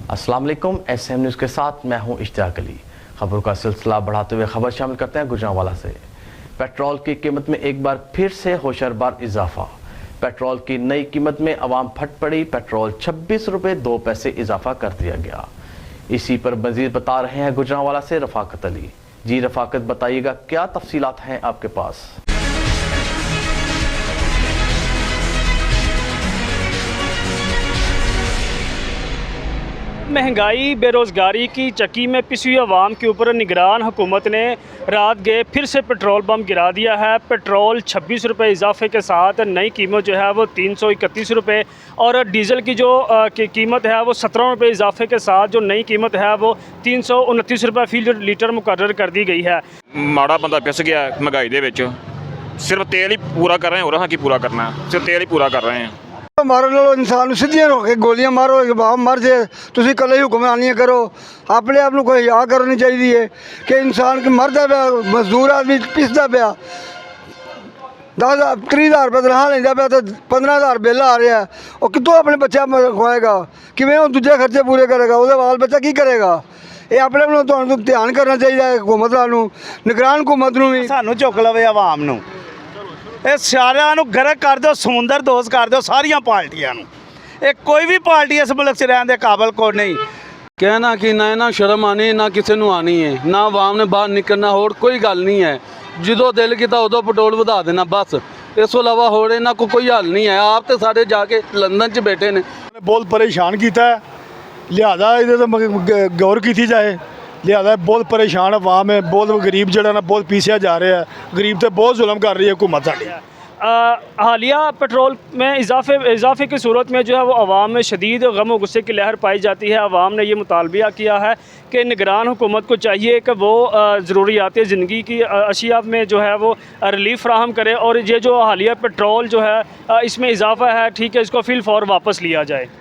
अस्सलाम वालेकुम। SM news के साथ मैं हूं इश्तियाक अली। खबरों का सिलसिला बढ़ाते हुए खबर शामिल करते हैं गुजरांवाला से। पेट्रोल की कीमत में एक बार फिर से होशरबार इजाफा। पेट्रोल की नई कीमत में अवाम फट पड़ी। पेट्रोल 26 रुपये 2 पैसे इजाफा कर दिया गया। इसी पर मजीद बता रहे हैं गुजरांवाला से रफाकत अली। जी रफाकत, बताइएगा क्या तफसीलात हैं आपके पास। महंगाई बेरोज़गारी की चक्की में पिसी हुई आवाम के ऊपर निगरान हुकूमत ने रात गए फिर से पेट्रोल बम गिरा दिया है। पेट्रोल 26 रुपये इजाफे के साथ नई कीमत जो है वो 331 रुपये और डीज़ल की जो कीमत है वो 17 रुपये इजाफे के साथ जो नई कीमत है वो 329 रुपये फी लीटर मुकर्रर कर दी गई है। माड़ा बंदा पिस गया महंगाई दे विच। सिर्फ तेल ही पूरा कर रहे हैं, और की पूरा करना है, सिर्फ तेल ही पूरा कर रहे हैं। मारो लो इंसान सीधियां रोके गोलियां मारो मर जाए। तुम कल ही हुक्मरानियां करो, अपने आप कोई आ करनी चाहिए कि इंसान की मरदा पाया, मजदूर आदमी पिसदा पाया 10,000-30,000 रुपये तनखा लेंदा पाया तो 15,000 बिल आ रहा है। और कितों अपने बच्चा खुआएगा, किमें दूजे खर्चे पूरे करेगा, वो बाल बच्चा की करेगा। ये अपने आप ध्यान करना चाहिए हुकूमत नूं, निगरान हुकूमत नूं भी। सानू चुक लवे आवाम नूं, ਇਹ ਸਾਰਿਆਂ ਨੂੰ ਗਰਕ ਕਰ ਦਿਓ, ਸਮੁੰਦਰ ਦੋਸ ਕਰ ਦਿਓ ਸਾਰੀਆਂ ਪਾਰਟੀਆਂ ਨੂੰ। ਇਹ ਕੋਈ ਵੀ ਪਾਰਟੀ ਇਸ ਮੁਲਕ 'ਚ ਰਹਿਣ ਦੇ ਕਾਬਲ ਕੋਈ ਨਹੀਂ। कहना कि ना शर्म आनी ना किसी ਨੂੰ आनी है, ना आवाम ने बाहर निकलना, और कोई गल नहीं है। जो दिल किया उदों पेट्रोल वधा देना बस, इस तो इलावा होर इन्हां कोई हल नहीं है। आप तो सारे जाके लंदन च बैठे ने, बहुत परेशान किया, लिहाजा ये गौर की जाए। लिहाजा बहुत परेशान अवाम है, बहुत गरीब जड़ा ना बहुत पीछे जा रहा है। गरीब तो बहुत जुल्म कर रही है हुकूमत साडी। हालिया पेट्रोल में इजाफे की सूरत में जो है वो अवाम में शदीद गम और गुस्से की लहर पाई जाती है। अवाम ने ये मुतालबा किया है कि निगरान हुकूमत को चाहिए कि वो ज़रूरियात ज़िंदगी की अशिया में जो है वो रिलीफ फ्राहम करे, और ये जो हालिया पेट्रोल जो है इसमें इजाफा है, ठीक है, इसको फिल फौर वापस लिया जाए।